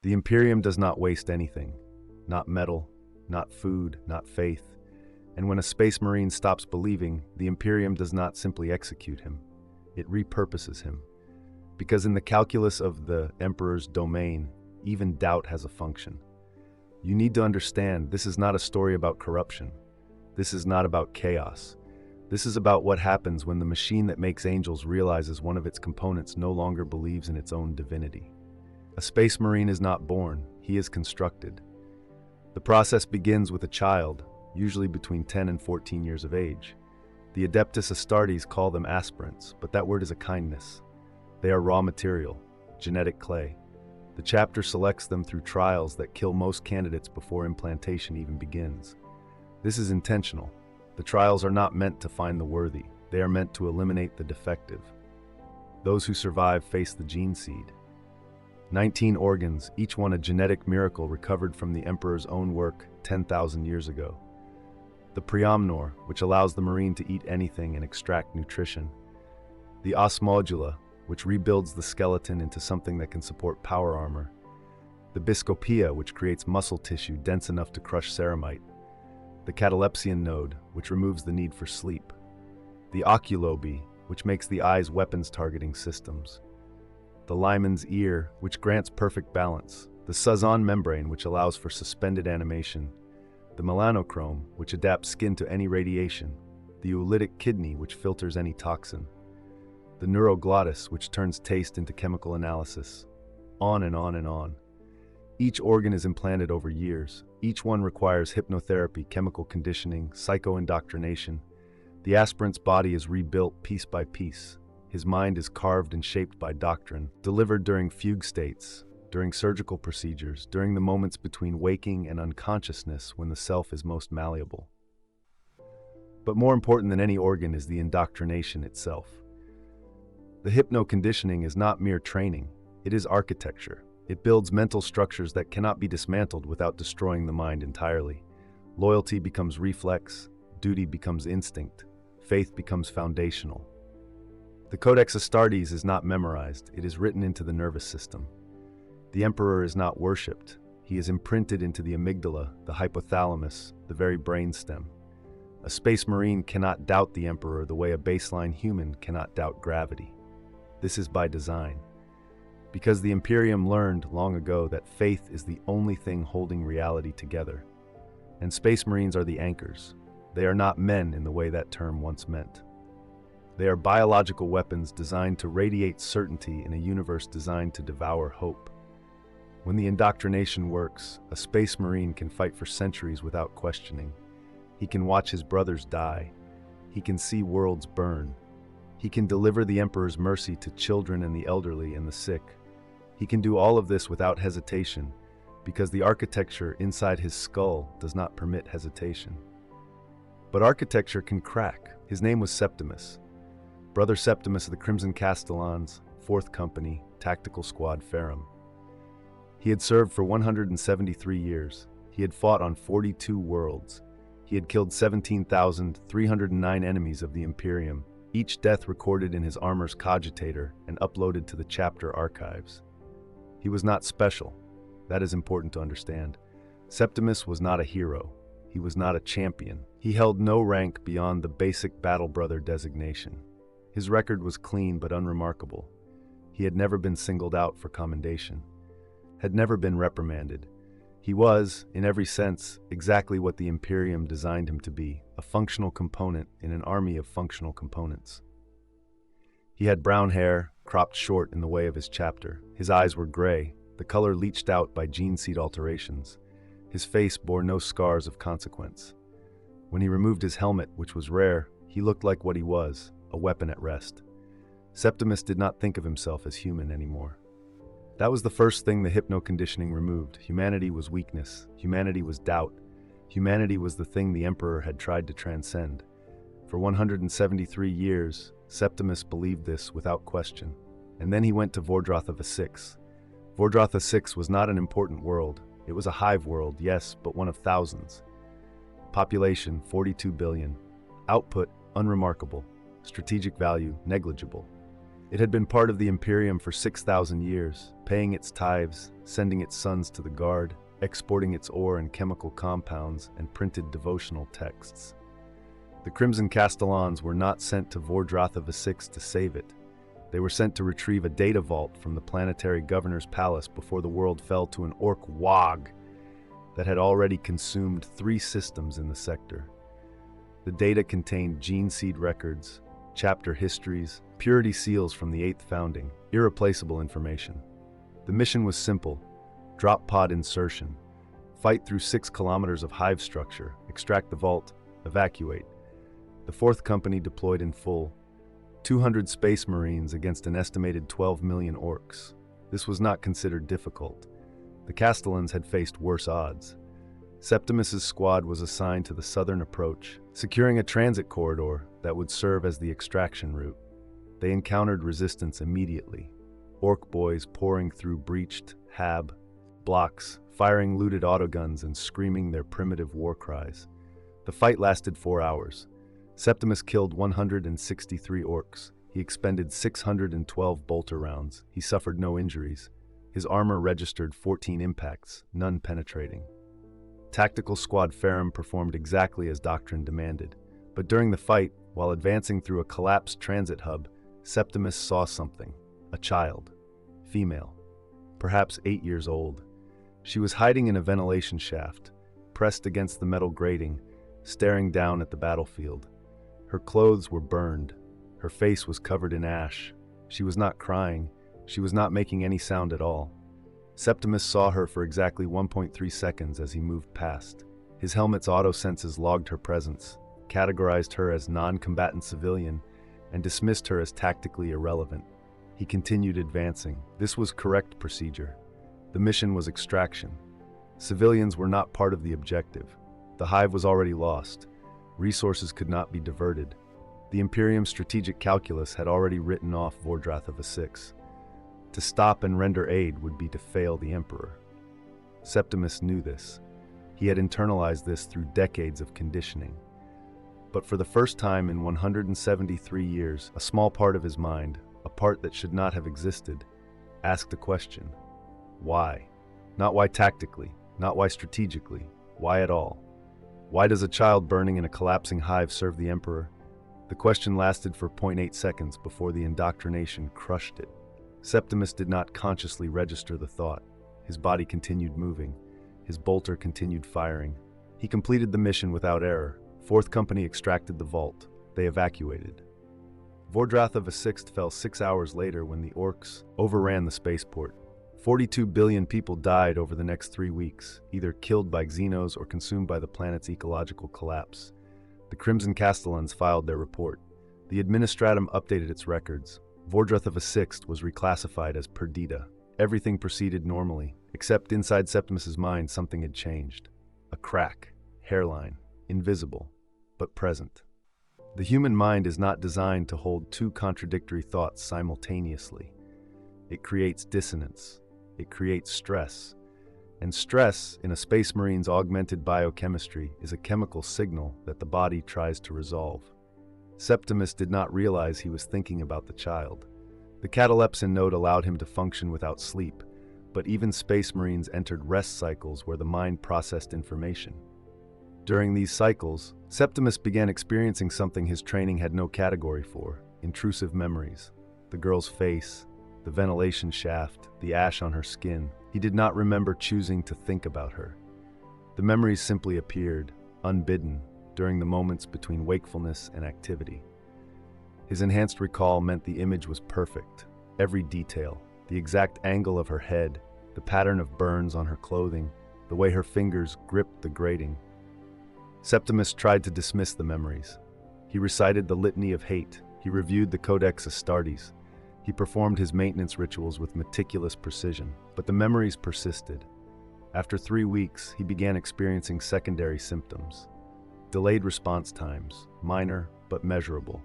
The Imperium does not waste anything. Not metal, not food, not faith. And when a space marine stops believing, the Imperium does not simply execute him. It repurposes him. Because in the calculus of the Emperor's domain, even doubt has a function. You need to understand, this is not a story about corruption. This is not about chaos. This is about what happens when the machine that makes angels realizes one of its components no longer believes in its own divinity. A space marine is not born, he is constructed. The process begins with a child, usually between 10 and 14 years of age. The Adeptus Astartes call them aspirants, but that word is a kindness. They are raw material, genetic clay. The chapter selects them through trials that kill most candidates before implantation even begins. This is intentional. The trials are not meant to find the worthy, they are meant to eliminate the defective. Those who survive face the gene seed. 19 organs, each one a genetic miracle recovered from the Emperor's own work 10,000 years ago. The Preomnor, which allows the marine to eat anything and extract nutrition. The Osmodula, which rebuilds the skeleton into something that can support power armor. The Biscopia, which creates muscle tissue dense enough to crush ceramite. The catalepsian node, which removes the need for sleep. The oculobi, which makes the eye's weapons targeting systems. The liman's ear, which grants perfect balance. The Sazon membrane, which allows for suspended animation. The melanochrome, which adapts skin to any radiation. The oolitic kidney, which filters any toxin. The neuroglottis, which turns taste into chemical analysis. On and on and on. Each organ is implanted over years. Each one requires hypnotherapy, chemical conditioning, psycho-indoctrination. The aspirant's body is rebuilt piece by piece. His mind is carved and shaped by doctrine, delivered during fugue states, during surgical procedures, during the moments between waking and unconsciousness when the self is most malleable. But more important than any organ is the indoctrination itself. The hypno-conditioning is not mere training, it is architecture. It builds mental structures that cannot be dismantled without destroying the mind entirely. Loyalty becomes reflex, duty becomes instinct, faith becomes foundational. The Codex Astartes is not memorized, it is written into the nervous system. The Emperor is not worshipped, he is imprinted into the amygdala, the hypothalamus, the very brainstem. A space marine cannot doubt the Emperor the way a baseline human cannot doubt gravity. This is by design. Because the Imperium learned long ago that faith is the only thing holding reality together. And space marines are the anchors. They are not men in the way that term once meant. They are biological weapons designed to radiate certainty in a universe designed to devour hope. When the indoctrination works, a space marine can fight for centuries without questioning. He can watch his brothers die. He can see worlds burn. He can deliver the Emperor's mercy to children and the elderly and the sick. He can do all of this without hesitation, because the architecture inside his skull does not permit hesitation. But architecture can crack. His name was Septimus. Brother Septimus of the Crimson Castellans, 4th Company, Tactical Squad Ferrum. He had served for 173 years. He had fought on 42 worlds. He had killed 17,309 enemies of the Imperium, each death recorded in his armor's cogitator and uploaded to the chapter archives. He was not special. That is important to understand. Septimus was not a hero. He was not a champion. He held no rank beyond the basic battle brother designation. His record was clean but unremarkable. He had never been singled out for commendation, had never been reprimanded. He was, in every sense, exactly what the Imperium designed him to be, a functional component in an army of functional components. He had brown hair, cropped short in the way of his chapter. His eyes were gray, the color leached out by gene seed alterations. His face bore no scars of consequence. When he removed his helmet, which was rare, he looked like what he was, a weapon at rest. Septimus did not think of himself as human anymore. That was the first thing the hypno-conditioning removed. Humanity was weakness. Humanity was doubt. Humanity was the thing the Emperor had tried to transcend. For 173 years, Septimus believed this without question. And then he went to Vordrotha VI. Vordrotha VI was not an important world. It was a hive world, yes, but one of thousands. Population, 42 billion. Output, unremarkable. Strategic value, negligible. It had been part of the Imperium for 6,000 years, paying its tithes, sending its sons to the Guard, exporting its ore and chemical compounds, and printed devotional texts. The Crimson Castellans were not sent to Vordratha VI to save it. They were sent to retrieve a data vault from the planetary governor's palace before the world fell to an Ork wog that had already consumed 3 systems in the sector. The data contained gene seed records, chapter histories, purity seals from the 8th founding, irreplaceable information. The mission was simple: drop pod insertion, fight through 6 kilometers of hive structure, extract the vault, evacuate. The 4th Company deployed in full, 200 Space Marines against an estimated 12 million Orks. This was not considered difficult. The Castellans had faced worse odds. Septimus's squad was assigned to the southern approach, securing a transit corridor that would serve as the extraction route. They encountered resistance immediately. Ork boys pouring through breached hab blocks, firing looted autoguns and screaming their primitive war cries. The fight lasted 4 hours. Septimus killed 163 Orks. He expended 612 bolter rounds. He suffered no injuries. His armor registered 14 impacts, none penetrating. Tactical Squad Ferrum performed exactly as doctrine demanded. But during the fight, while advancing through a collapsed transit hub, Septimus saw something. A child. Female. Perhaps 8 years old. She was hiding in a ventilation shaft, pressed against the metal grating, staring down at the battlefield. Her clothes were burned. Her face was covered in ash. She was not crying. She was not making any sound at all. Septimus saw her for exactly 1.3 seconds as he moved past. His helmet's auto senses logged her presence, categorized her as non-combatant civilian, and dismissed her as tactically irrelevant. He continued advancing. This was correct procedure. The mission was extraction. Civilians were not part of the objective. The Hive was already lost. Resources could not be diverted. The Imperium's strategic calculus had already written off Vordratha VI. To stop and render aid would be to fail the Emperor. Septimus knew this. He had internalized this through decades of conditioning. But for the first time in 173 years, a small part of his mind, a part that should not have existed, asked a question. Why? Not why tactically, not why strategically, why at all? Why does a child burning in a collapsing hive serve the Emperor? The question lasted for 0.8 seconds before the indoctrination crushed it. Septimus did not consciously register the thought. His body continued moving. His bolter continued firing. He completed the mission without error. 4th Company extracted the vault. They evacuated. Vordratha VI fell 6 hours later when the Orks overran the spaceport. 42 billion people died over the next 3 weeks, either killed by xenos or consumed by the planet's ecological collapse. The Crimson Castellans filed their report. The Administratum updated its records. Vordratha VI was reclassified as perdita. Everything proceeded normally, except inside Septimus's mind something had changed. A crack, hairline, invisible, but present. The human mind is not designed to hold 2 contradictory thoughts simultaneously. It creates dissonance. It creates stress. And stress, in a Space Marine's augmented biochemistry, is a chemical signal that the body tries to resolve. Septimus did not realize he was thinking about the child. The catalepsin node allowed him to function without sleep, but even Space Marines entered rest cycles where the mind processed information. During these cycles, Septimus began experiencing something his training had no category for: intrusive memories. The girl's face, the ventilation shaft, the ash on her skin. He did not remember choosing to think about her. The memories simply appeared, unbidden, during the moments between wakefulness and activity. His enhanced recall meant the image was perfect. Every detail, the exact angle of her head, the pattern of burns on her clothing, the way her fingers gripped the grating. Septimus tried to dismiss the memories. He recited the litany of hate. He reviewed the Codex Astartes. He performed his maintenance rituals with meticulous precision, but the memories persisted. After 3 weeks, he began experiencing secondary symptoms. Delayed response times, minor but measurable.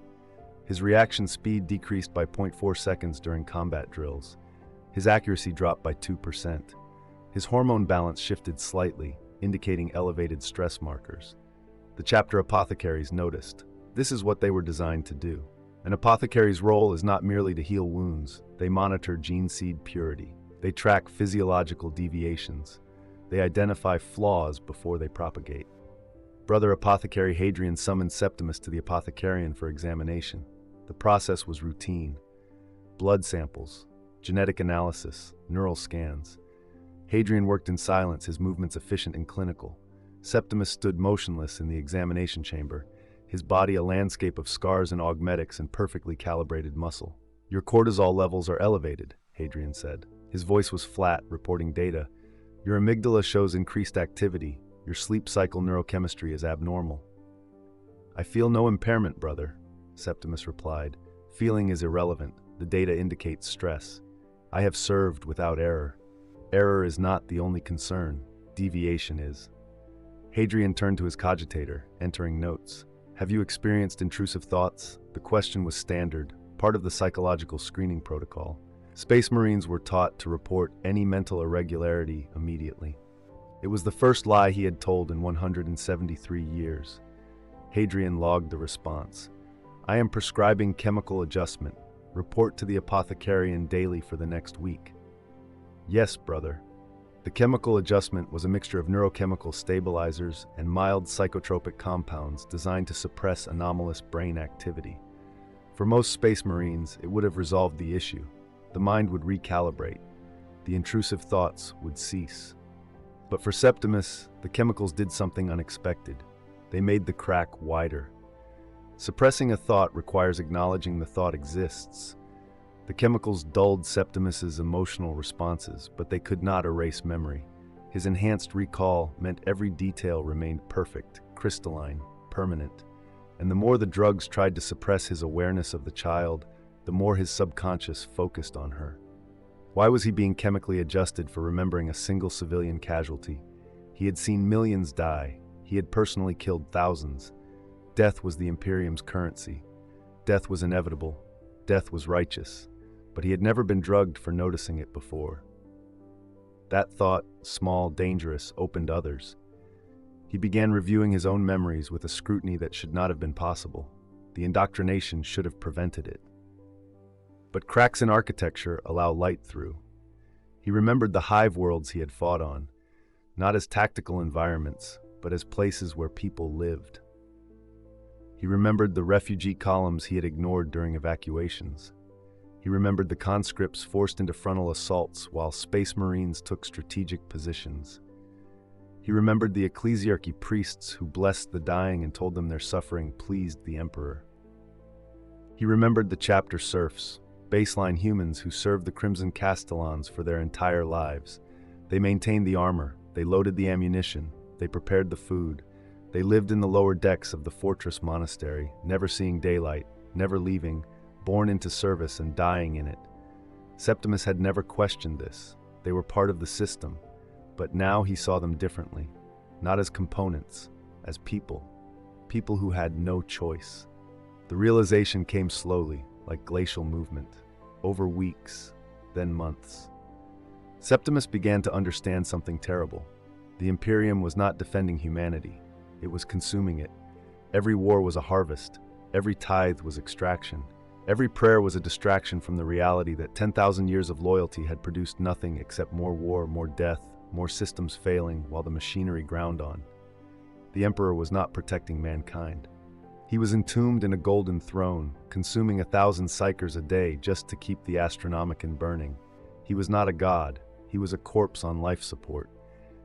His reaction speed decreased by 0.4 seconds during combat drills. His accuracy dropped by 2%. His hormone balance shifted slightly, indicating elevated stress markers. The chapter apothecaries noticed. This is what they were designed to do. An apothecary's role is not merely to heal wounds. They monitor gene seed purity. They track physiological deviations. They identify flaws before they propagate. Brother Apothecary Hadrian summoned Septimus to the apothecarian for examination. The process was routine. Blood samples, genetic analysis, neural scans. Hadrian worked in silence, his movements efficient and clinical. Septimus stood motionless in the examination chamber, his body a landscape of scars and augmetics and perfectly calibrated muscle. "Your cortisol levels are elevated," Hadrian said. His voice was flat, reporting data. "Your amygdala shows increased activity. Your sleep cycle neurochemistry is abnormal." "I feel no impairment, brother," Septimus replied. "Feeling is irrelevant. The data indicates stress. I have served without error. Error is not the only concern. Deviation is." Hadrian turned to his cogitator, entering notes. "Have you experienced intrusive thoughts?" The question was standard, part of the psychological screening protocol. Space Marines were taught to report any mental irregularity immediately. It was the first lie he had told in 173 years. Hadrian logged the response. "I am prescribing chemical adjustment. Report to the apothecarian daily for the next week." "Yes, brother." The chemical adjustment was a mixture of neurochemical stabilizers and mild psychotropic compounds designed to suppress anomalous brain activity. For most Space Marines, it would have resolved the issue. The mind would recalibrate. The intrusive thoughts would cease. But for Septimus, the chemicals did something unexpected. They made the crack wider. Suppressing a thought requires acknowledging the thought exists. The chemicals dulled Septimus's emotional responses, but they could not erase memory. His enhanced recall meant every detail remained perfect, crystalline, permanent. And the more the drugs tried to suppress his awareness of the child, the more his subconscious focused on her. Why was he being chemically adjusted for remembering a single civilian casualty? He had seen millions die. He had personally killed thousands. Death was the Imperium's currency. Death was inevitable. Death was righteous. But he had never been drugged for noticing it before. That thought, small, dangerous, opened others. He began reviewing his own memories with a scrutiny that should not have been possible. The indoctrination should have prevented it. But cracks in architecture allow light through. He remembered the hive worlds he had fought on, not as tactical environments, but as places where people lived. He remembered the refugee columns he had ignored during evacuations. He remembered the conscripts forced into frontal assaults while Space Marines took strategic positions. He remembered the ecclesiarchy priests who blessed the dying and told them their suffering pleased the emperor. He remembered the chapter serfs, baseline humans who served the Crimson Castellans for their entire lives. They maintained the armor, they loaded the ammunition, they prepared the food. They lived in the lower decks of the fortress monastery, never seeing daylight, never leaving, born into service and dying in it. Septimus had never questioned this. They were part of the system, but now he saw them differently, not as components, as people who had no choice. The realization came slowly, like glacial movement, over weeks, then months. Septimus began to understand something terrible. The Imperium was not defending humanity. It was consuming it. Every war was a harvest. Every tithe was extraction. Every prayer was a distraction from the reality that 10,000 years of loyalty had produced nothing except more war, more death, more systems failing while the machinery ground on. The Emperor was not protecting mankind. He was entombed in a golden throne, consuming 1,000 psychers a day just to keep the Astronomicon burning. He was not a god. He was a corpse on life support.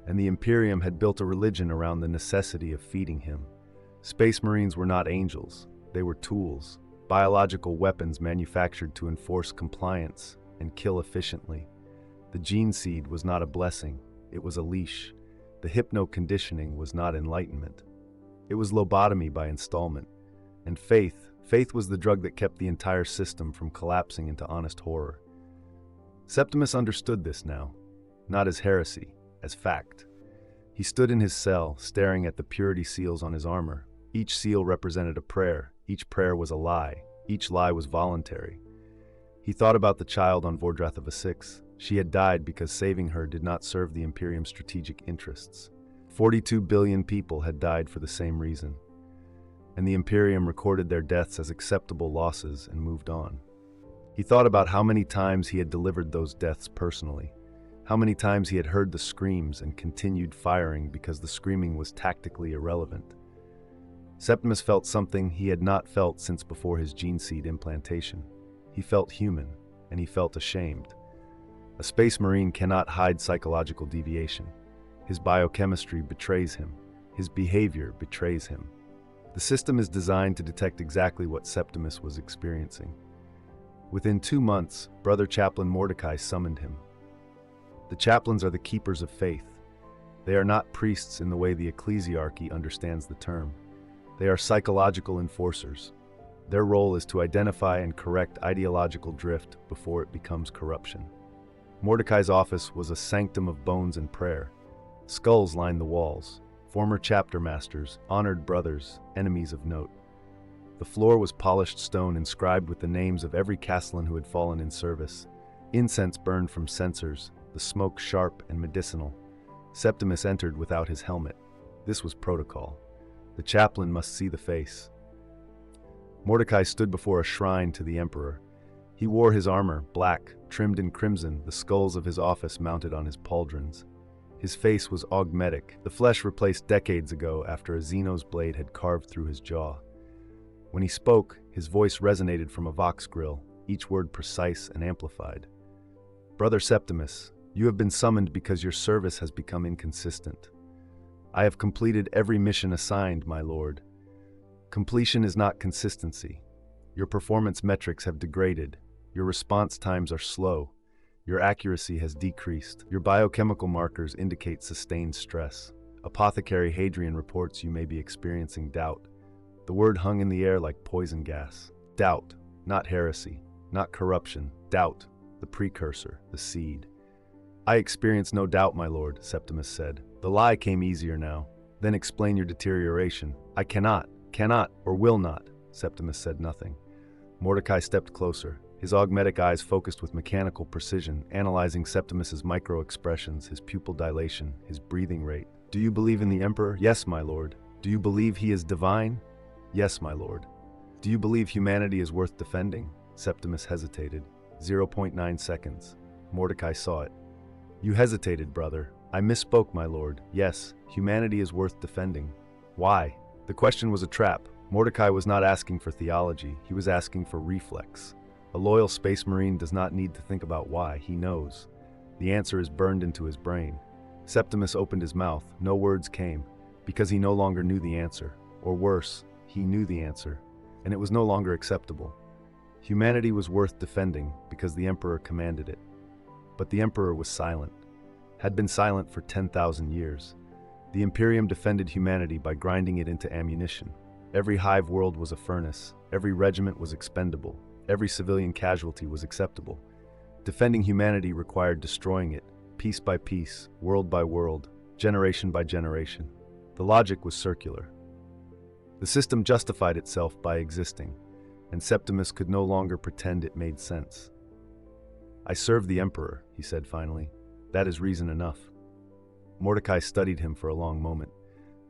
And the Imperium had built a religion around the necessity of feeding him. Space Marines were not angels. They were tools. Biological weapons manufactured to enforce compliance and kill efficiently. The gene seed was not a blessing, it was a leash. The hypno-conditioning was not enlightenment. It was lobotomy by installment. And faith was the drug that kept the entire system from collapsing into honest horror. Septimus understood this now, not as heresy, as fact. He stood in his cell, staring at the purity seals on his armor. Each seal represented a prayer. Each prayer was a lie. Each lie was voluntary. He thought about the child on Vordrathava 6. She had died because saving her did not serve the Imperium's strategic interests. 42 billion people had died for the same reason. and the Imperium recorded their deaths as acceptable losses and moved on. He thought about how many times he had delivered those deaths personally, how many times he had heard the screams and continued firing because the screaming was tactically irrelevant. Septimus felt something he had not felt since before his gene seed implantation. He felt human, and he felt ashamed. A space marine cannot hide psychological deviation. His biochemistry betrays him. His behavior betrays him. The system is designed to detect exactly what Septimus was experiencing. Within 2 months, Brother Chaplain Mordecai summoned him. The chaplains are the keepers of faith. They are not priests in the way the ecclesiarchy understands the term. They are psychological enforcers. Their role is to identify and correct ideological drift before it becomes corruption. Mordecai's office was a sanctum of bones and prayer. Skulls lined the walls. Former chapter masters, honored brothers, enemies of note. The floor was polished stone inscribed with the names of every castellan who had fallen in service. Incense burned from censers, the smoke sharp and medicinal. Septimus entered without his helmet. This was protocol. The chaplain must see the face. Mordecai stood before a shrine to the emperor. He wore his armor, black, trimmed in crimson, the skulls of his office mounted on his pauldrons. His face was augmetic, the flesh replaced decades ago after a xenos blade had carved through his jaw. When he spoke, his voice resonated from a vox grill, each word precise and amplified. Brother Septimus, you have been summoned because your service has become inconsistent. I have completed every mission assigned, my lord. Completion is not consistency. Your performance metrics have degraded. Your response times are slow. Your accuracy has decreased. Your biochemical markers indicate sustained stress. Apothecary Hadrian reports you may be experiencing doubt. The word hung in the air like poison gas. Doubt, not heresy, not corruption. Doubt, the precursor, the seed. I experience no doubt, my lord, Septimus said. The lie came easier now. Then explain your deterioration. I cannot, or will not. Septimus said nothing. Mordecai stepped closer. His augmetic eyes focused with mechanical precision, analyzing Septimus's micro-expressions, his pupil dilation, his breathing rate. Do you believe in the Emperor? Yes, my lord. Do you believe he is divine? Yes, my lord. Do you believe humanity is worth defending? Septimus hesitated. 0.9 seconds. Mordecai saw it. You hesitated, brother. I misspoke, my lord. Yes, humanity is worth defending. Why? The question was a trap. Mordecai was not asking for theology. He was asking for reflex. A loyal space marine does not need to think about why. He knows. The answer is burned into his brain. Septimus opened his mouth. No words came, because he no longer knew the answer. Or worse, he knew the answer, and it was no longer acceptable. Humanity was worth defending because the Emperor commanded it. But the Emperor was silent, had been silent for 10,000 years. The Imperium defended humanity by grinding it into ammunition. Every hive world was a furnace. Every regiment was expendable. Every civilian casualty was acceptable. Defending humanity required destroying it, piece by piece, world by world, generation by generation. The logic was circular. The system justified itself by existing, and Septimus could no longer pretend it made sense. I serve the Emperor, he said finally. That is reason enough. Mordecai studied him for a long moment.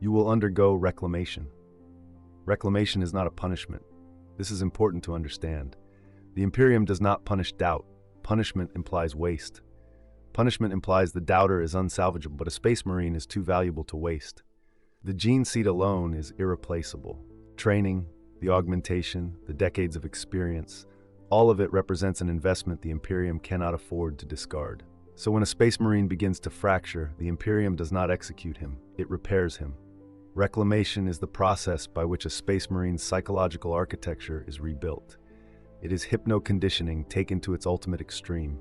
You will undergo reclamation. Reclamation is not a punishment. This is important to understand. The Imperium does not punish doubt. Punishment implies waste. Punishment implies the doubter is unsalvageable, but a space marine is too valuable to waste. The gene seed alone is irreplaceable. Training, the augmentation, the decades of experience, all of it represents an investment the Imperium cannot afford to discard. So when a space marine begins to fracture, the Imperium does not execute him, it repairs him. Reclamation is the process by which a space marine's psychological architecture is rebuilt. It is hypno-conditioning taken to its ultimate extreme.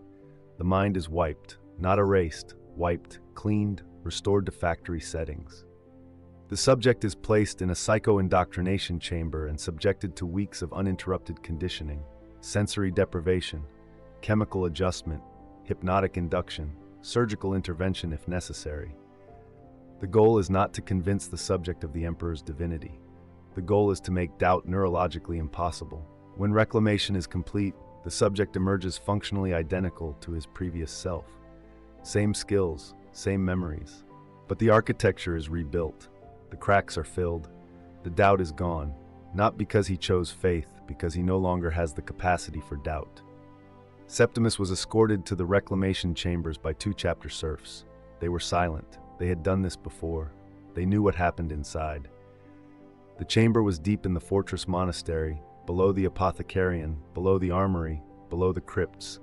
The mind is wiped, not erased, wiped, cleaned, restored to factory settings. The subject is placed in a psycho-indoctrination chamber and subjected to weeks of uninterrupted conditioning, sensory deprivation, chemical adjustment, hypnotic induction, surgical intervention if necessary. The goal is not to convince the subject of the Emperor's divinity. The goal is to make doubt neurologically impossible. When reclamation is complete, the subject emerges functionally identical to his previous self. Same skills, same memories. But the architecture is rebuilt. The cracks are filled. The doubt is gone. Not because he chose faith, because he no longer has the capacity for doubt. Septimus was escorted to the reclamation chambers by 2 chapter serfs. They were silent. They had done this before. They knew what happened inside. The chamber was deep in the fortress monastery, below the apothecarian, below the armory, below the crypts.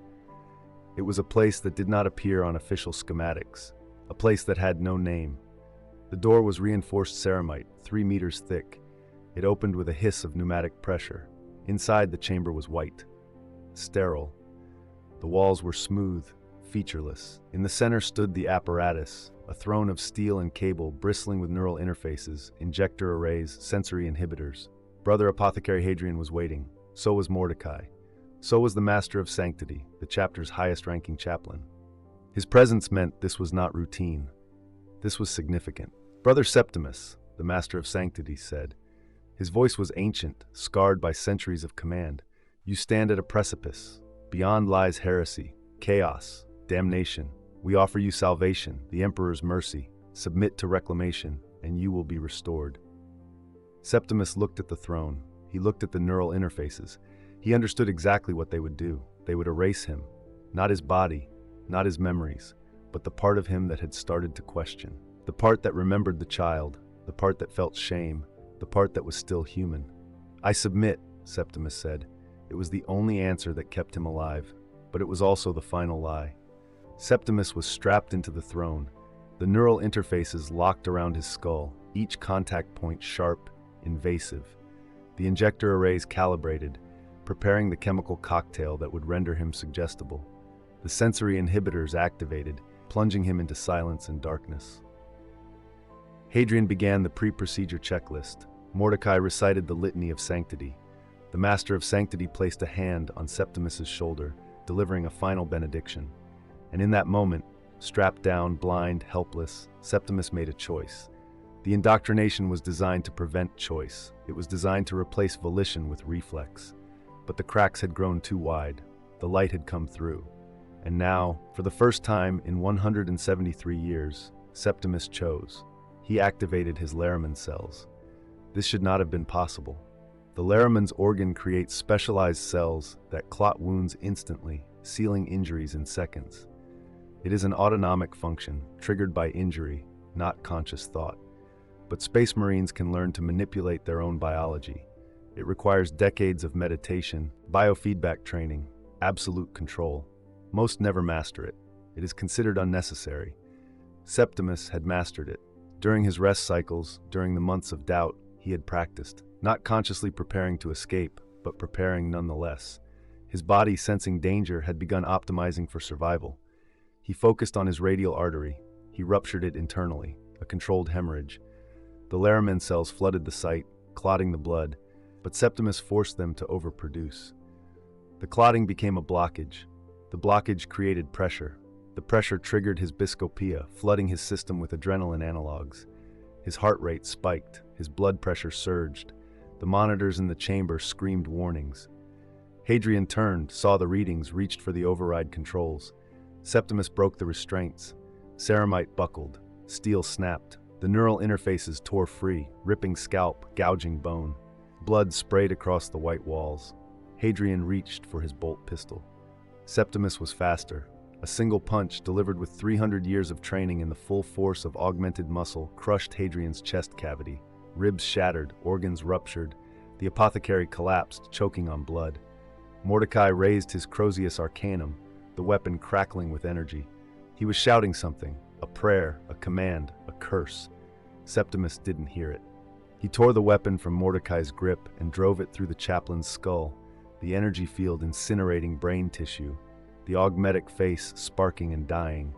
It was a place that did not appear on official schematics, a place that had no name. The door was reinforced ceramite, 3 meters thick. It opened with a hiss of pneumatic pressure. Inside, the chamber was white, sterile. The walls were smooth, featureless. In the center stood the apparatus, a throne of steel and cable bristling with neural interfaces, injector arrays, sensory inhibitors. Brother Apothecary Hadrian was waiting. So was Mordecai. So was the Master of Sanctity, the chapter's highest-ranking chaplain. His presence meant this was not routine. This was significant. Brother Septimus, the Master of Sanctity, said. His voice was ancient, scarred by centuries of command. You stand at a precipice. Beyond lies heresy, chaos, damnation. We offer you salvation, the Emperor's mercy. Submit to reclamation, and you will be restored. Septimus looked at the throne. He looked at the neural interfaces. He understood exactly what they would do. They would erase him. Not his body, not his memories, but the part of him that had started to question. The part that remembered the child, the part that felt shame, the part that was still human. I submit, Septimus said. It was the only answer that kept him alive, but it was also the final lie. Septimus was strapped into the throne. The neural interfaces locked around his skull, each contact point sharp, invasive. The injector arrays calibrated, preparing the chemical cocktail that would render him suggestible. The sensory inhibitors activated, plunging him into silence and darkness. Hadrian began the pre-procedure checklist. Mordecai recited the litany of sanctity. The Master of Sanctity placed a hand on Septimus's shoulder, delivering a final benediction. And in that moment, strapped down, blind, helpless, Septimus made a choice. The indoctrination was designed to prevent choice. It was designed to replace volition with reflex. But the cracks had grown too wide. The light had come through. And now, for the first time in 173 years, Septimus chose. He activated his Laraman cells. This should not have been possible. The Laraman's organ creates specialized cells that clot wounds instantly, sealing injuries in seconds. It is an autonomic function, triggered by injury, not conscious thought. But Space Marines can learn to manipulate their own biology. It requires decades of meditation, biofeedback training, absolute control. Most never master it. It is considered unnecessary. Septimus had mastered it. During his rest cycles, during the months of doubt, he had practiced, not consciously preparing to escape, but preparing nonetheless. His body, sensing danger, had begun optimizing for survival. He focused on his radial artery. He ruptured it internally, a controlled hemorrhage. The Laraman cells flooded the site, clotting the blood, but Septimus forced them to overproduce. The clotting became a blockage. The blockage created pressure. The pressure triggered his biscopia, flooding his system with adrenaline analogs. His heart rate spiked. His blood pressure surged. The monitors in the chamber screamed warnings. Hadrian turned, saw the readings, reached for the override controls. Septimus broke the restraints. Ceramite buckled. Steel snapped. The neural interfaces tore free, ripping scalp, gouging bone. Blood sprayed across the white walls. Hadrian reached for his bolt pistol. Septimus was faster. A single punch, delivered with 300 years of training in the full force of augmented muscle, crushed Hadrian's chest cavity. Ribs shattered, organs ruptured. The apothecary collapsed, choking on blood. Mordecai raised his Crozius Arcanum, the weapon crackling with energy. He was shouting something, a prayer, a command, a curse. Septimus didn't hear it. He tore the weapon from Mordecai's grip and drove it through the chaplain's skull, the energy field incinerating brain tissue, the augmetic face sparking and dying.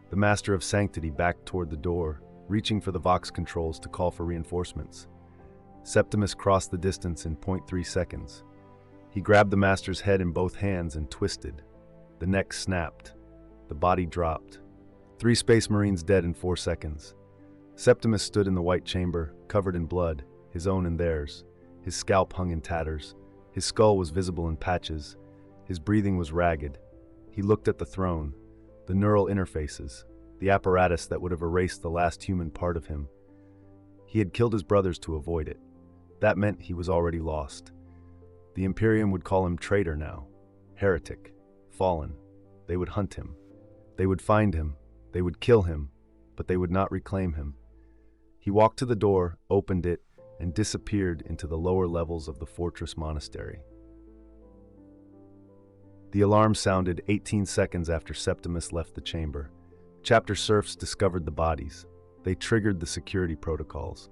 The Master of Sanctity backed toward the door, reaching for the Vox controls to call for reinforcements. Septimus crossed the distance in 0.3 seconds. He grabbed the Master's head in both hands and twisted. The neck snapped. The body dropped. 3 Space Marines dead in 4 seconds. Septimus stood in the white chamber, covered in blood, his own and theirs. His scalp hung in tatters. His skull was visible in patches. His breathing was ragged. He looked at the throne, the neural interfaces, the apparatus that would have erased the last human part of him. He had killed his brothers to avoid it. That meant he was already lost. The Imperium would call him traitor now, heretic, fallen. They would hunt him. They would find him. They would kill him, but they would not reclaim him. He walked to the door, opened it, and disappeared into the lower levels of the fortress monastery. The alarm sounded 18 seconds after Septimus left the chamber. Chapter serfs discovered the bodies. They triggered the security protocols.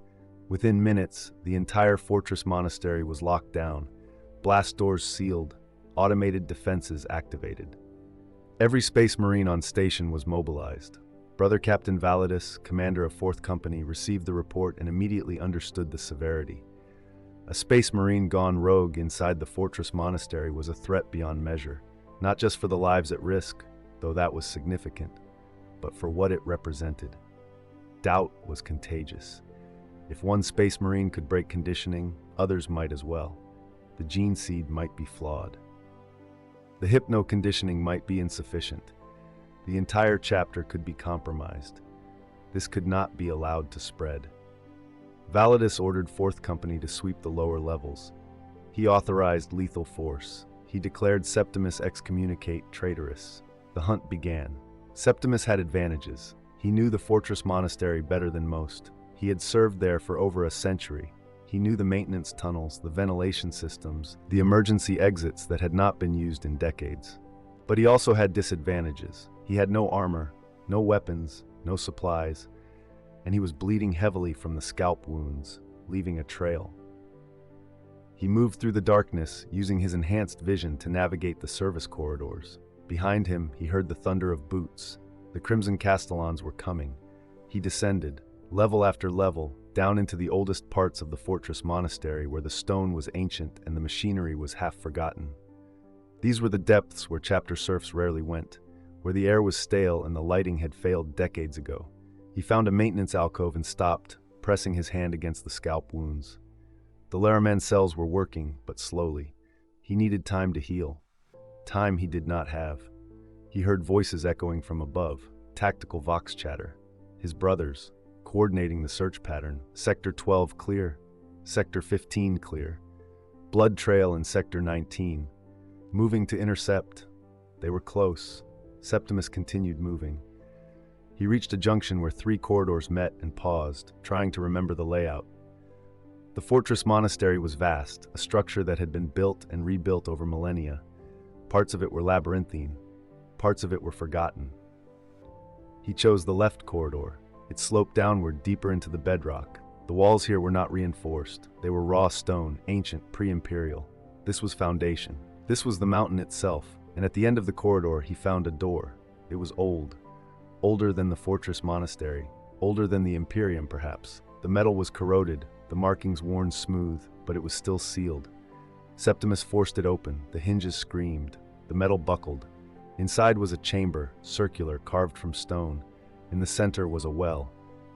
Within minutes, the entire fortress monastery was locked down, blast doors sealed, automated defenses activated. Every space marine on station was mobilized. Brother Captain Validus, commander of 4th Company, received the report and immediately understood the severity. A space marine gone rogue inside the fortress monastery was a threat beyond measure, not just for the lives at risk, though that was significant, but for what it represented. Doubt was contagious. If one space marine could break conditioning, others might as well. The gene seed might be flawed. The hypno-conditioning might be insufficient. The entire chapter could be compromised. This could not be allowed to spread. Validus ordered 4th Company to sweep the lower levels. He authorized lethal force. He declared Septimus excommunicate traitorous. The hunt began. Septimus had advantages. He knew the fortress monastery better than most. He had served there for over a century. He knew the maintenance tunnels, the ventilation systems, the emergency exits that had not been used in decades. But he also had disadvantages. He had no armor, no weapons, no supplies, and he was bleeding heavily from the scalp wounds, leaving a trail. He moved through the darkness, using his enhanced vision to navigate the service corridors. Behind him, he heard the thunder of boots. The Crimson Castellans were coming. He descended, level after level, down into the oldest parts of the fortress monastery where the stone was ancient and the machinery was half forgotten. These were the depths where chapter serfs rarely went, where the air was stale and the lighting had failed decades ago. He found a maintenance alcove and stopped, pressing his hand against the scalp wounds. The Laraman cells were working, but slowly. He needed time to heal. Time he did not have. He heard voices echoing from above, tactical vox chatter. His brothers, coordinating the search pattern. Sector 12 clear. Sector 15 clear. Blood trail in Sector 19. Moving to intercept. They were close. Septimus continued moving. He reached a junction where 3 corridors met and paused, trying to remember the layout. The fortress monastery was vast, a structure that had been built and rebuilt over millennia. Parts of it were labyrinthine. Parts of it were forgotten. He chose the left corridor. It sloped downward deeper into the bedrock. The walls here were not reinforced. They were raw stone, ancient, pre-imperial. This was foundation. This was the mountain itself, and at the end of the corridor he found a door. It was old. Older than the fortress monastery. Older than the Imperium, perhaps. The metal was corroded, the markings worn smooth, but it was still sealed. Septimus forced it open. The hinges screamed. The metal buckled. Inside was a chamber, circular, carved from stone. In the center was a well.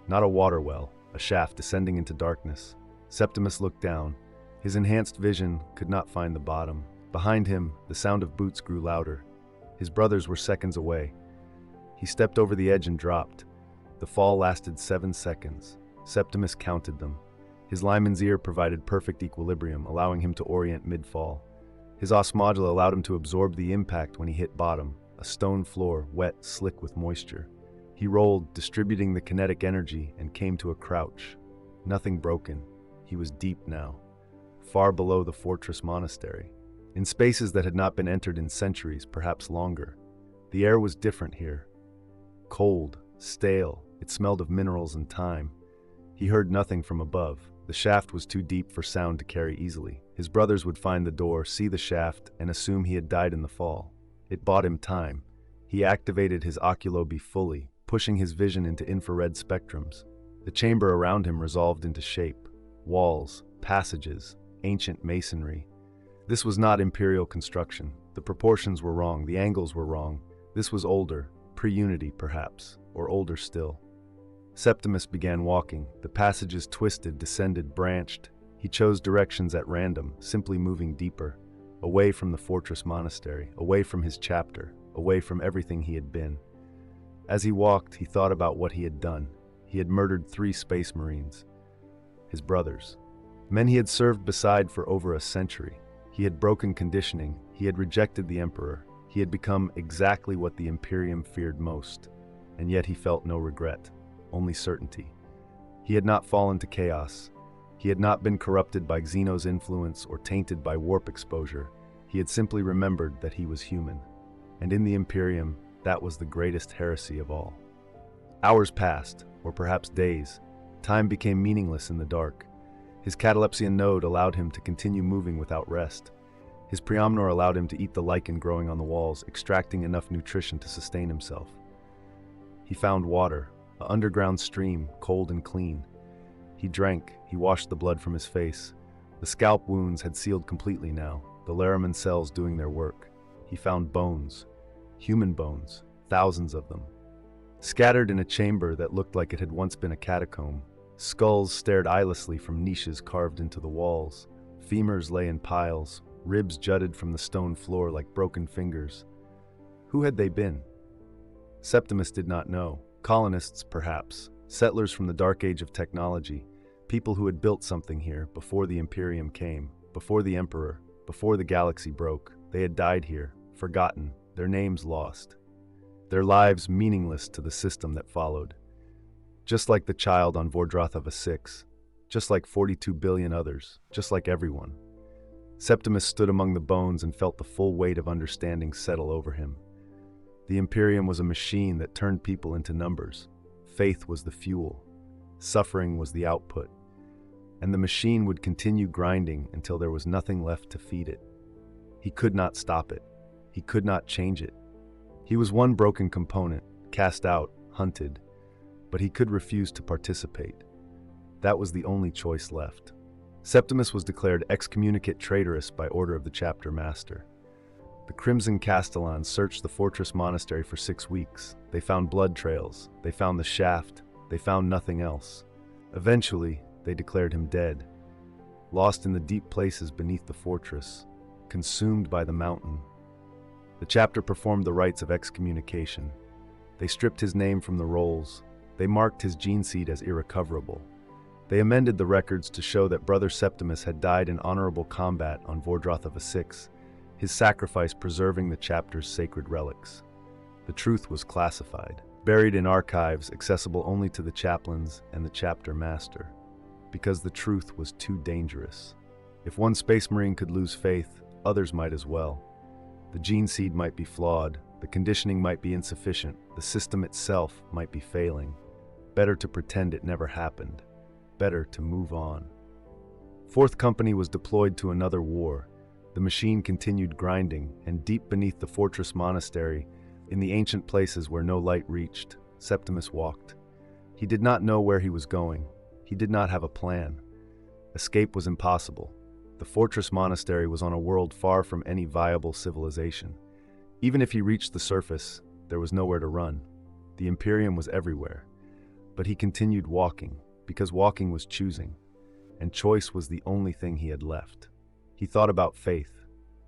Not a water well, a shaft descending into darkness. Septimus looked down. His enhanced vision could not find the bottom. Behind him, the sound of boots grew louder. His brothers were seconds away. He stepped over the edge and dropped. The fall lasted 7 seconds. Septimus counted them. His lineman's ear provided perfect equilibrium, allowing him to orient mid-fall. His os modula allowed him to absorb the impact when he hit bottom, a stone floor, wet, slick with moisture. He rolled, distributing the kinetic energy, and came to a crouch. Nothing broken. He was deep now, far below the fortress monastery, in spaces that had not been entered in centuries, perhaps longer. The air was different here. Cold, stale, it smelled of minerals and time. He heard nothing from above. The shaft was too deep for sound to carry easily. His brothers would find the door, see the shaft, and assume he had died in the fall. It bought him time. He activated his oculoby fully, pushing his vision into infrared spectrums. The chamber around him resolved into shape. Walls, passages, ancient masonry. This was not Imperial construction. The proportions were wrong, the angles were wrong. This was older, pre-Unity perhaps, or older still. Septimus began walking. The passages twisted, descended, branched. He chose directions at random, simply moving deeper, away from the fortress monastery, away from his chapter, away from everything he had been. As he walked, he thought about what he had done. He had murdered 3 space marines. His brothers. Men he had served beside for over a century. He had broken conditioning, he had rejected the Emperor, he had become exactly what the Imperium feared most, and yet he felt no regret, only certainty. He had not fallen to chaos. He had not been corrupted by xenos' influence or tainted by warp exposure. He had simply remembered that he was human. And in the Imperium, that was the greatest heresy of all. Hours passed, or perhaps days. Time became meaningless in the dark. His catalepsian node allowed him to continue moving without rest. His preomnor allowed him to eat the lichen growing on the walls, extracting enough nutrition to sustain himself. He found water, an underground stream, cold and clean. He drank, he washed the blood from his face. The scalp wounds had sealed completely now, the Laraman cells doing their work. He found bones, human bones, thousands of them. Scattered in a chamber that looked like it had once been a catacomb, skulls stared eyelessly from niches carved into the walls. Femurs lay in piles, ribs jutted from the stone floor like broken fingers. Who had they been? Septimus did not know. Colonists, perhaps. Settlers from the dark age of technology. People who had built something here before the Imperium came, before the Emperor, before the galaxy broke. They had died here, forgotten, their names lost. Their lives meaningless to the system that followed. Just like the child on Vordrothava 6, just like 42 billion others, just like everyone. Septimus stood among the bones and felt the full weight of understanding settle over him. The Imperium was a machine that turned people into numbers. Faith was the fuel. Suffering was the output. And the machine would continue grinding until there was nothing left to feed it. He could not stop it. He could not change it. He was one broken component, cast out, hunted, but he could refuse to participate. That was the only choice left. Septimus was declared excommunicate traitorous by order of the chapter master. The Crimson Castellans searched the fortress monastery for 6 weeks. They found blood trails. They found the shaft. They found nothing else. Eventually, they declared him dead, lost in the deep places beneath the fortress, consumed by the mountain. The chapter performed the rites of excommunication. They stripped his name from the rolls. They marked his gene seed as irrecoverable. They amended the records to show that Brother Septimus had died in honorable combat on Vordrothava 6, his sacrifice preserving the chapter's sacred relics. The truth was classified, buried in archives accessible only to the chaplains and the chapter master, because the truth was too dangerous. If one Space Marine could lose faith, others might as well. The gene seed might be flawed, the conditioning might be insufficient, the system itself might be failing. Better to pretend it never happened. Better to move on. Fourth Company was deployed to another war. The machine continued grinding, and deep beneath the fortress monastery, in the ancient places where no light reached, Septimus walked. He did not know where he was going. He did not have a plan. Escape was impossible. The fortress monastery was on a world far from any viable civilization. Even if he reached the surface, there was nowhere to run. The Imperium was everywhere. But he continued walking, because walking was choosing, and choice was the only thing he had left. He thought about faith.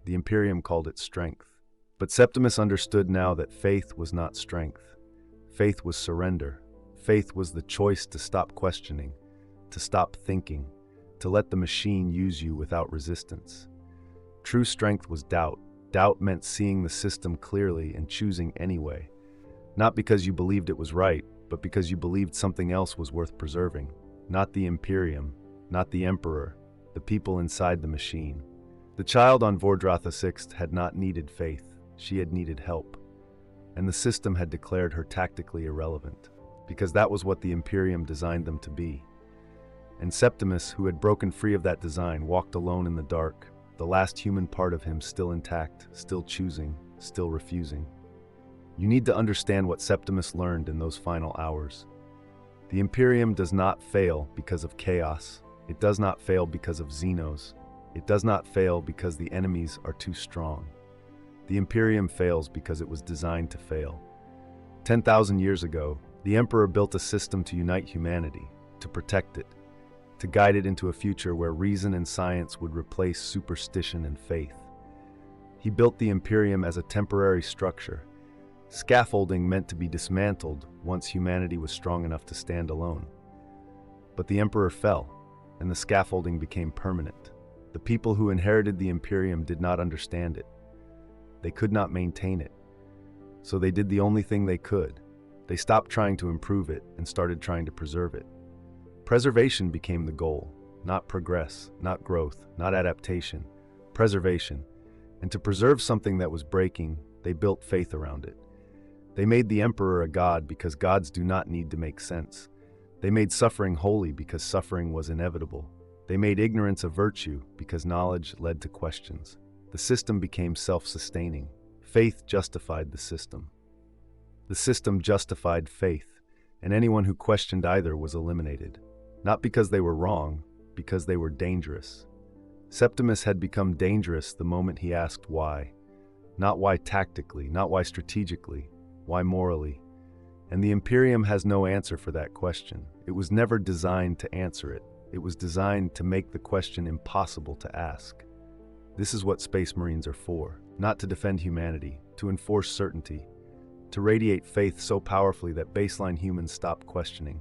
The Imperium called it strength. But Septimus understood now that faith was not strength. Faith was surrender. Faith was the choice to stop questioning, to stop thinking, to let the machine use you without resistance. True strength was doubt. Doubt meant seeing the system clearly and choosing anyway. Not because you believed it was right, but because you believed something else was worth preserving. Not the Imperium, not the Emperor, the people inside the machine. The child on Vordrothava 6 had not needed faith. She had needed help. And the system had declared her tactically irrelevant, because that was what the Imperium designed them to be. And Septimus, who had broken free of that design, walked alone in the dark, the last human part of him still intact, still choosing, still refusing. You need to understand what Septimus learned in those final hours. The Imperium does not fail because of chaos. It does not fail because of xenos. It does not fail because the enemies are too strong. The Imperium fails because it was designed to fail. 10,000 years ago, the Emperor built a system to unite humanity, to protect it, to guide it into a future where reason and science would replace superstition and faith. He built the Imperium as a temporary structure, scaffolding meant to be dismantled once humanity was strong enough to stand alone. But the Emperor fell. and the scaffolding became permanent. The people who inherited the Imperium did not understand it. They could not maintain it. So they did the only thing they could. They stopped trying to improve it and started trying to preserve it. Preservation became the goal, not progress, not growth, not adaptation. Preservation. And to preserve something that was breaking, they built faith around it. They made the Emperor a god because gods do not need to make sense. They made suffering holy because suffering was inevitable. They made ignorance a virtue because knowledge led to questions. The system became self-sustaining. Faith justified the system. The system justified faith, and anyone who questioned either was eliminated. Not because they were wrong, because they were dangerous. Septimus had become dangerous the moment he asked why. Not why tactically, not why strategically, why morally. And the Imperium has no answer for that question. It was never designed to answer it. It was designed to make the question impossible to ask. This is what Space Marines are for, not to defend humanity, to enforce certainty, to radiate faith so powerfully that baseline humans stop questioning,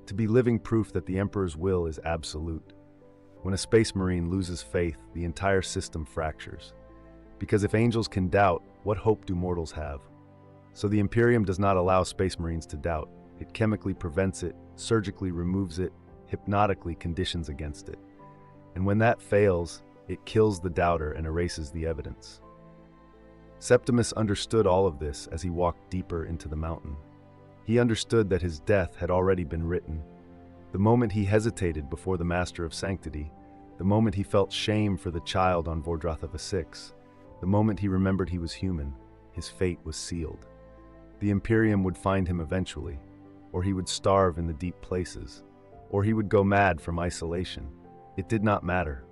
to be living proof that the Emperor's will is absolute. When a Space Marine loses faith, the entire system fractures. Because if angels can doubt, what hope do mortals have? So the Imperium does not allow Space Marines to doubt. It chemically prevents it, surgically removes it, hypnotically conditions against it. And when that fails, it kills the doubter and erases the evidence. Septimus understood all of this as he walked deeper into the mountain. He understood that his death had already been written. The moment he hesitated before the Master of Sanctity, the moment he felt shame for the child on Vordrothava 6, the moment he remembered he was human, his fate was sealed. The Imperium would find him eventually, or he would starve in the deep places, or he would go mad from isolation. It did not matter.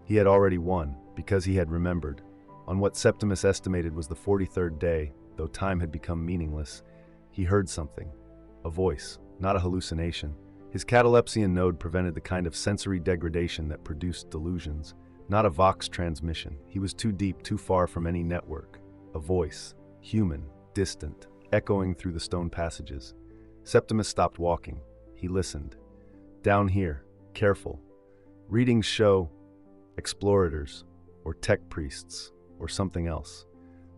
He had already won, because he had remembered. On what Septimus estimated was the 43rd day, though time had become meaningless, he heard something. A voice, not a hallucination. His catalepsian node prevented the kind of sensory degradation that produced delusions. Not a Vox transmission. He was too deep, too far from any network. A voice, human, distant, echoing through the stone passages. Septimus stopped walking. He listened. Down here, careful. Readings show explorators, or tech priests, or something else.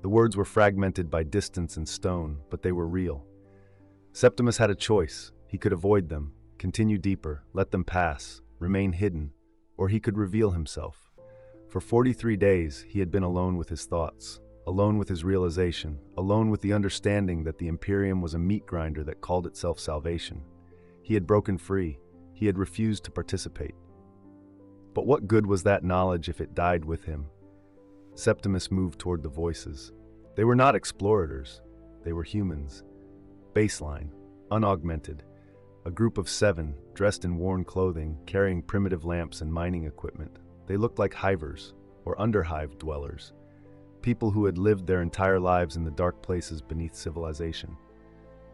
The words were fragmented by distance and stone, but they were real. Septimus had a choice. He could avoid them, continue deeper, let them pass, remain hidden, or he could reveal himself. For 43 days, he had been alone with his thoughts, alone with his realization, alone with the understanding that the Imperium was a meat grinder that called itself salvation. He had broken free. He had refused to participate. But what good was that knowledge if it died with him? Septimus moved toward the voices. They were not explorators. They were humans. Baseline, unaugmented. A group of 7, dressed in worn clothing, carrying primitive lamps and mining equipment. They looked like hivers, or underhive dwellers. People who had lived their entire lives in the dark places beneath civilization.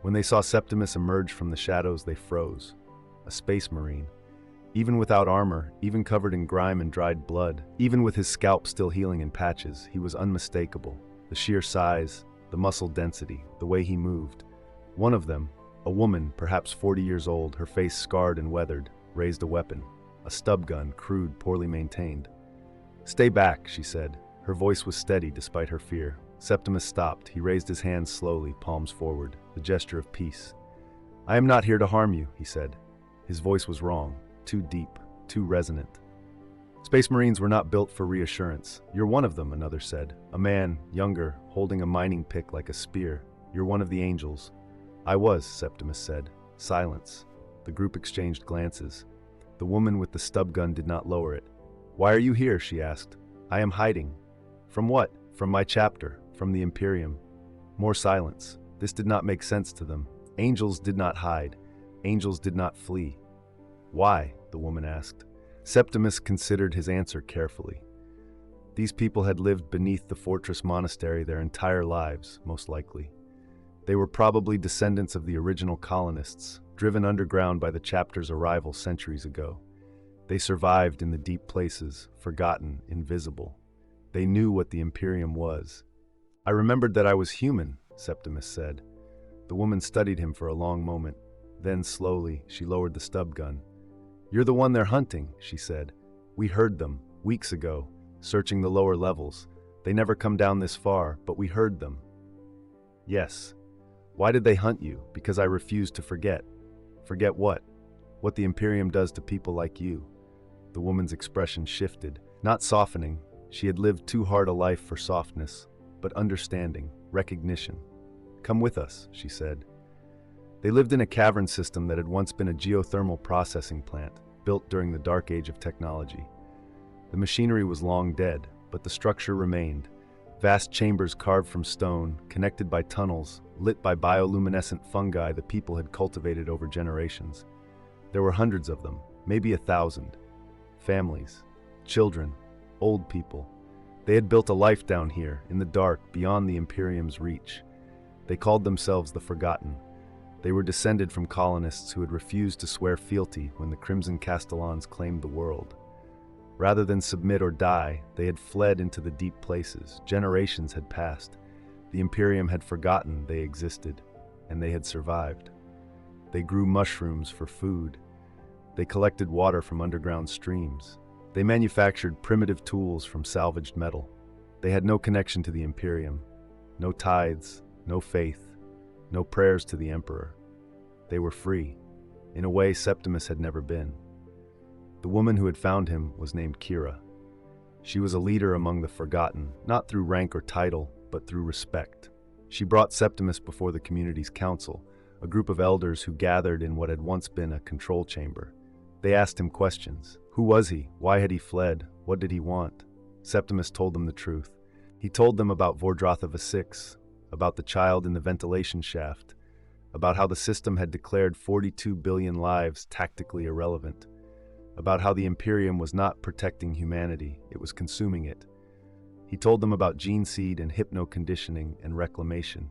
When they saw Septimus emerge from the shadows, they froze. A Space Marine. Even without armor, even covered in grime and dried blood, even with his scalp still healing in patches, he was unmistakable. The sheer size, the muscle density, the way he moved. One of them, a woman, perhaps 40 years old, her face scarred and weathered, raised a weapon. A stub gun, crude, poorly maintained. "Stay back," she said. Her voice was steady despite her fear. Septimus stopped. He raised his hands slowly, palms forward, the gesture of peace. "I am not here to harm you," he said. His voice was wrong. Too deep, too resonant. Space Marines were not built for reassurance. "You're one of them," another said. A man, younger, holding a mining pick like a spear. "You're one of the angels." "I was," Septimus said. Silence. The group exchanged glances. The woman with the stub gun did not lower it. "Why are you here?" she asked. "I am hiding." "From what?" "From my chapter, from the Imperium." More silence. This did not make sense to them. Angels did not hide. Angels did not flee. "Why?" the woman asked. Septimus considered his answer carefully. These people had lived beneath the fortress monastery their entire lives, most likely. They were probably descendants of the original colonists, driven underground by the chapter's arrival centuries ago. They survived in the deep places, forgotten, invisible. They knew what the Imperium was. "I remembered that I was human," Septimus said. The woman studied him for a long moment. Then, slowly, she lowered the stub gun. You're the one they're hunting, she said. We heard them, weeks ago, searching the lower levels. They never come down this far, but we heard them. Yes. Why did they hunt you? Because I refused to forget. Forget what? What the Imperium does to people like you. The woman's expression shifted, not softening. She had lived too hard a life for softness, but understanding, recognition. Come with us, she said. They lived in a cavern system that had once been a geothermal processing plant, built during the dark age of technology. The machinery was long dead, but the structure remained. Vast chambers carved from stone, connected by tunnels, lit by bioluminescent fungi the people had cultivated over generations. There were hundreds of them, maybe 1,000. Families, children, old people. They had built a life down here, in the dark, beyond the Imperium's reach. They called themselves the Forgotten. They were descended from colonists who had refused to swear fealty when the Crimson Castellans claimed the world. Rather than submit or die, they had fled into the deep places. Generations had passed. The Imperium had forgotten they existed, and they had survived. They grew mushrooms for food. They collected water from underground streams. They manufactured primitive tools from salvaged metal. They had no connection to the Imperium, no tithes, no faith, no prayers to the Emperor. They were free, in a way Septimus had never been. The woman who had found him was named Kira. She was a leader among the Forgotten, not through rank or title, but through respect. She brought Septimus before the community's council, a group of elders who gathered in what had once been a control chamber. They asked him questions. Who was he? Why had he fled? What did he want? Septimus told them the truth. He told them about Vordrotha Vasix, about the child in the ventilation shaft, about how the system had declared 42 billion lives tactically irrelevant, about how the Imperium was not protecting humanity, it was consuming it. He told them about gene seed and hypno-conditioning and reclamation,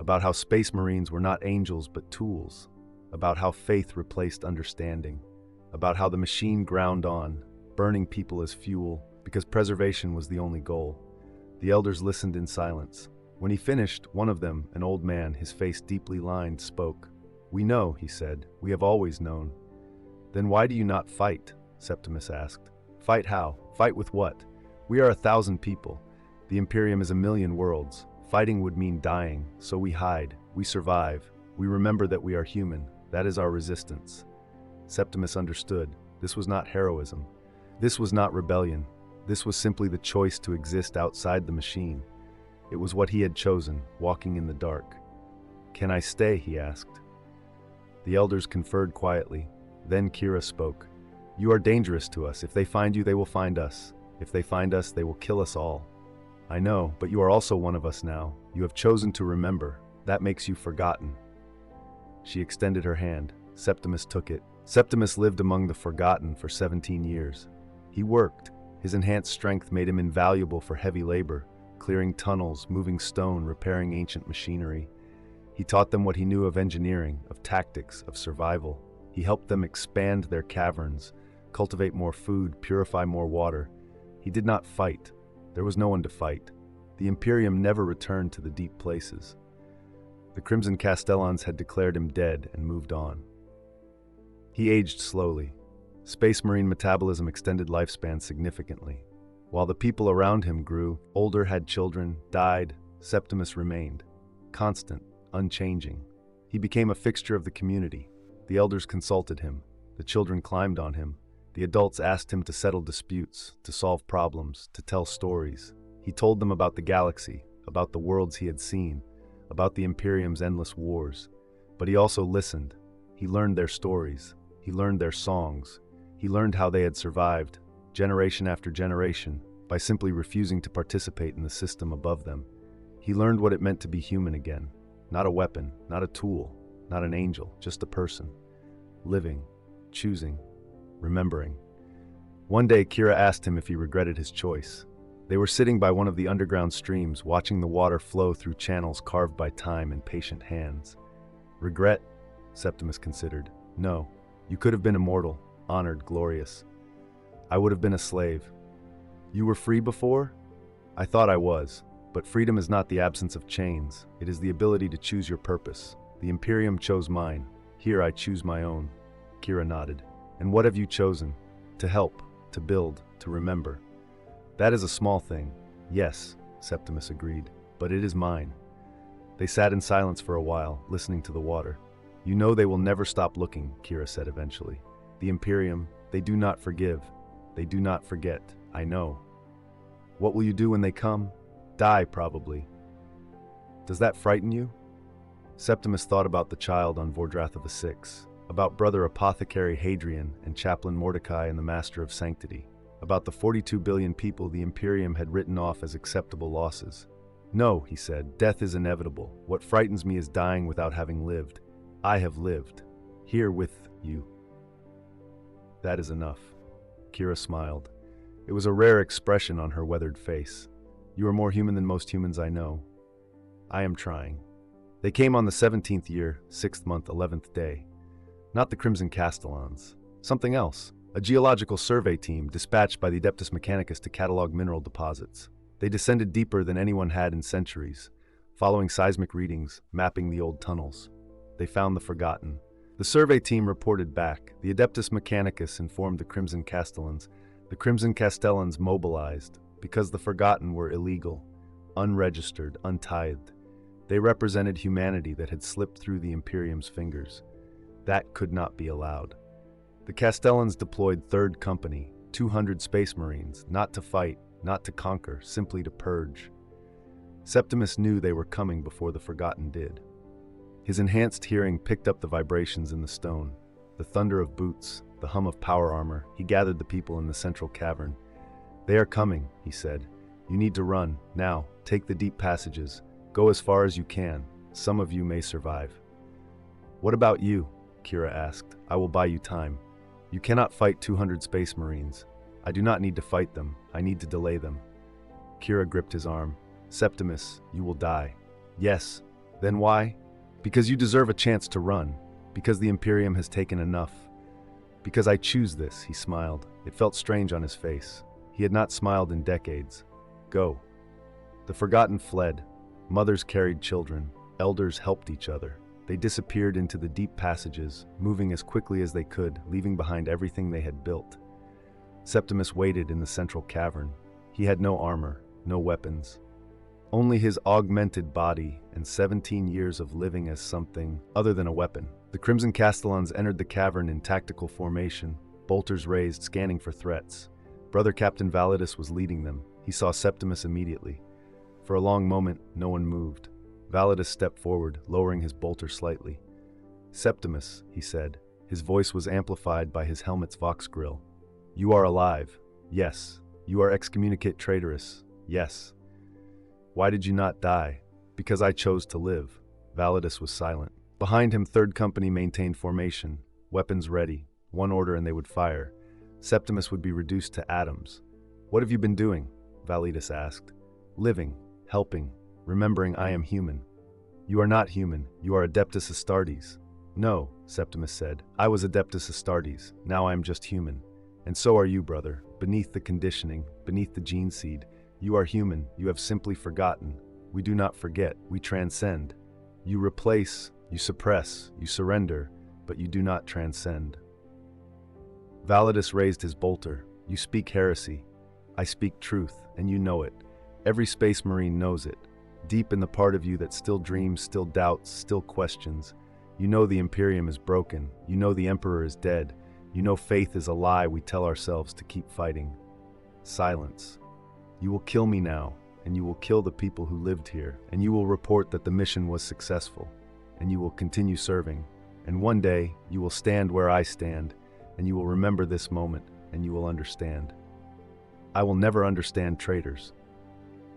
about how space marines were not angels but tools, about how faith replaced understanding, about how the machine ground on, burning people as fuel, because preservation was the only goal. The elders listened in silence. When he finished, one of them, an old man, his face deeply lined, spoke. "We know," he said. "We have always known." "Then why do you not fight?" Septimus asked. "Fight how? Fight with what? We are 1,000 people. The Imperium is 1,000,000 worlds. Fighting would mean dying, so we hide. We survive. We remember that we are human. That is our resistance." Septimus understood. This was not heroism. This was not rebellion. This was simply the choice to exist outside the machine. It was what he had chosen, walking in the dark. "Can I stay?" he asked. The elders conferred quietly. Then Kira spoke. "You are dangerous to us. If they find you, they will find us. If they find us, they will kill us all." "I know, but you are also one of us now. You have chosen to remember. That makes you forgotten." She extended her hand. Septimus took it. Septimus lived among the Forgotten for 17 years. He worked. His enhanced strength made him invaluable for heavy labor, clearing tunnels, moving stone, repairing ancient machinery. He taught them what he knew of engineering, of tactics, of survival. He helped them expand their caverns, cultivate more food, purify more water. He did not fight. There was no one to fight. The Imperium never returned to the deep places. The Crimson Castellans had declared him dead and moved on. He aged slowly. Space Marine metabolism extended lifespan significantly. While the people around him grew, older, had children, died, Septimus remained. Constant, unchanging. He became a fixture of the community. The elders consulted him. The children climbed on him. The adults asked him to settle disputes, to solve problems, to tell stories. He told them about the galaxy, about the worlds he had seen, about the Imperium's endless wars. But he also listened. He learned their stories. He learned their songs. He learned how they had survived, generation after generation, by simply refusing to participate in the system above them. He learned what it meant to be human again. Not a weapon, not a tool, not an angel, just a person. Living, choosing, remembering. One day, Kira asked him if he regretted his choice. They were sitting by one of the underground streams, watching the water flow through channels carved by time and patient hands. "Regret?" Septimus considered. "No. You could have been immortal, honored, glorious. I would have been a slave. You were free before? I thought I was. But freedom is not the absence of chains. It is the ability to choose your purpose. The Imperium chose mine. Here I choose my own." Kira nodded. And what have you chosen? To help, to build, to remember. That is a small thing. Yes, Septimus agreed, but it is mine. They sat in silence for a while, listening to the water. You know they will never stop looking, Kira said eventually. The Imperium, they do not forgive. They do not forget. I know. What will you do when they come? Die, probably. Does that frighten you? Septimus thought about the child on Vordrath of the Six, about Brother Apothecary Hadrian and Chaplain Mordecai and the Master of Sanctity, about the 42 billion people the Imperium had written off as acceptable losses. No, he said, death is inevitable. What frightens me is dying without having lived. I have lived. Here with you. That is enough. Kira smiled. It was a rare expression on her weathered face. You are more human than most humans I know. I am trying. They came on the 17th year, 6th month, 11th day. Not the Crimson Castellans. Something else. A geological survey team dispatched by the Adeptus Mechanicus to catalog mineral deposits. They descended deeper than anyone had in centuries, following seismic readings, mapping the old tunnels. They found the Forgotten. The survey team reported back. The Adeptus Mechanicus informed the Crimson Castellans. The Crimson Castellans mobilized because the Forgotten were illegal, unregistered, untithed. They represented humanity that had slipped through the Imperium's fingers. That could not be allowed. The Castellans deployed Third Company, 200 Space Marines, not to fight, not to conquer, simply to purge. Septimus knew they were coming before the Forgotten did. His enhanced hearing picked up the vibrations in the stone, the thunder of boots, the hum of power armor. He gathered the people in the central cavern. They are coming, he said. You need to run. Now, take the deep passages. Go as far as you can. Some of you may survive. What about you? Kira asked. I will buy you time. You cannot fight 200 Space Marines. I do not need to fight them. I need to delay them. Kira gripped his arm. Septimus, you will die. Yes. Then why? Because you deserve a chance to run. Because the Imperium has taken enough. Because I choose this, he smiled. It felt strange on his face. He had not smiled in decades. Go. The Forgotten fled. Mothers carried children. Elders helped each other. They disappeared into the deep passages, moving as quickly as they could, leaving behind everything they had built. Septimus waited in the central cavern. He had no armor, no weapons. Only his augmented body and 17 years of living as something other than a weapon. The Crimson Castellans entered the cavern in tactical formation, bolters raised, scanning for threats. Brother Captain Validus was leading them. He saw Septimus immediately. For a long moment, no one moved. Validus stepped forward, lowering his bolter slightly. Septimus, he said. His voice was amplified by his helmet's vox grill. You are alive. Yes. You are excommunicate traitorous. Yes. Why did you not die? Because I chose to live. Validus was silent. Behind him, Third Company maintained formation, weapons ready, one order and they would fire. Septimus would be reduced to atoms. What have you been doing? Validus asked. Living, helping, remembering I am human. You are not human, you are Adeptus Astartes. No, Septimus said. I was Adeptus Astartes, now I am just human. And so are you, brother, beneath the conditioning, beneath the gene seed. You are human, you have simply forgotten. We do not forget, we transcend. You replace, you suppress, you surrender, but you do not transcend. Validus raised his bolter. You speak heresy. I speak truth, and you know it. Every Space Marine knows it. Deep in the part of you that still dreams, still doubts, still questions. You know the Imperium is broken. You know the Emperor is dead. You know faith is a lie we tell ourselves to keep fighting. Silence. You will kill me now, and you will kill the people who lived here, and you will report that the mission was successful, and you will continue serving. And one day, you will stand where I stand, and you will remember this moment, and you will understand. I will never understand traitors.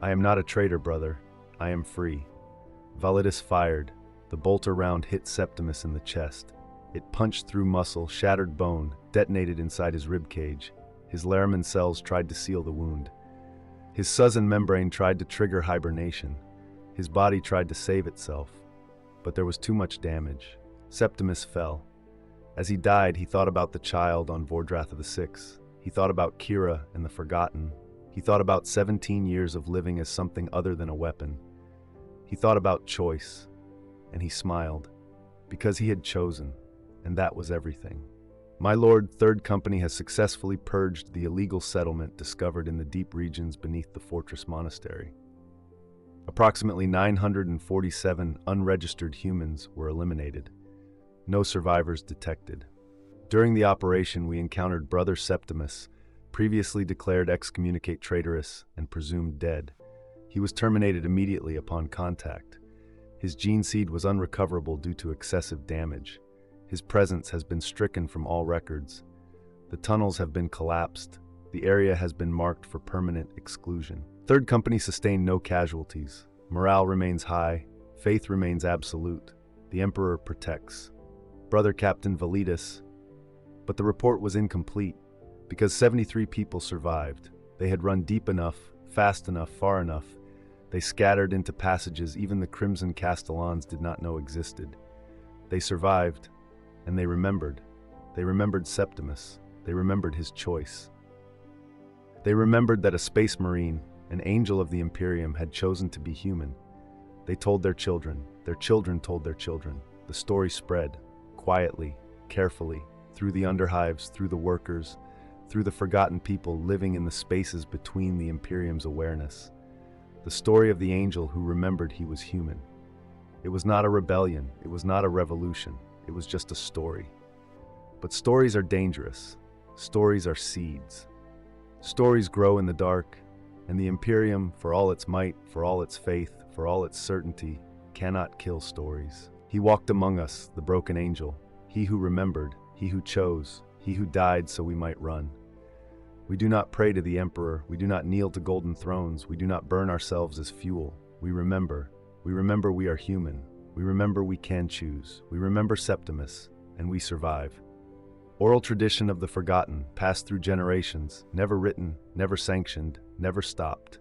I am not a traitor, brother. I am free. Validus fired. The bolter round hit Septimus in the chest. It punched through muscle, shattered bone, detonated inside his rib cage. His Laraman cells tried to seal the wound. His Susan membrane tried to trigger hibernation. His body tried to save itself. But there was too much damage. Septimus fell. As he died, he thought about the child on Vordrath of the Six. He thought about Kira and the Forgotten. He thought about 17 years of living as something other than a weapon. He thought about choice, and he smiled, because he had chosen, and that was everything. My lord, Third Company has successfully purged the illegal settlement discovered in the deep regions beneath the fortress monastery. Approximately 947 unregistered humans were eliminated. No survivors detected. During the operation, we encountered Brother Septimus, previously declared excommunicate traitorous and presumed dead. He was terminated immediately upon contact. His gene seed was unrecoverable due to excessive damage. His presence has been stricken from all records. The tunnels have been collapsed. The area has been marked for permanent exclusion. Third Company sustained no casualties. Morale remains high. Faith remains absolute. The Emperor protects. Brother Captain Validas. But the report was incomplete, because 73 people survived. They had run deep enough, fast enough, far enough. They scattered into passages even the Crimson Castellans did not know existed. They survived, and they remembered. They remembered Septimus. They remembered his choice. They remembered that a space marine, an angel of the Imperium, had chosen to be human. They told their children told their children. The story spread, quietly, carefully, through the underhives, through the workers, through the forgotten people living in the spaces between the Imperium's awareness. The story of the angel who remembered he was human. It was not a rebellion, it was not a revolution, it was just a story. But stories are dangerous. Stories are seeds. Stories grow in the dark, and the Imperium, for all its might, for all its faith, for all its certainty, cannot kill stories. He walked among us, the broken angel, he who remembered, he who chose, he who died so we might run. We do not pray to the Emperor, we do not kneel to golden thrones, we do not burn ourselves as fuel. We remember we are human, we remember we can choose, we remember Septimus, and we survive. Oral tradition of the forgotten, passed through generations, never written, never sanctioned, never stopped.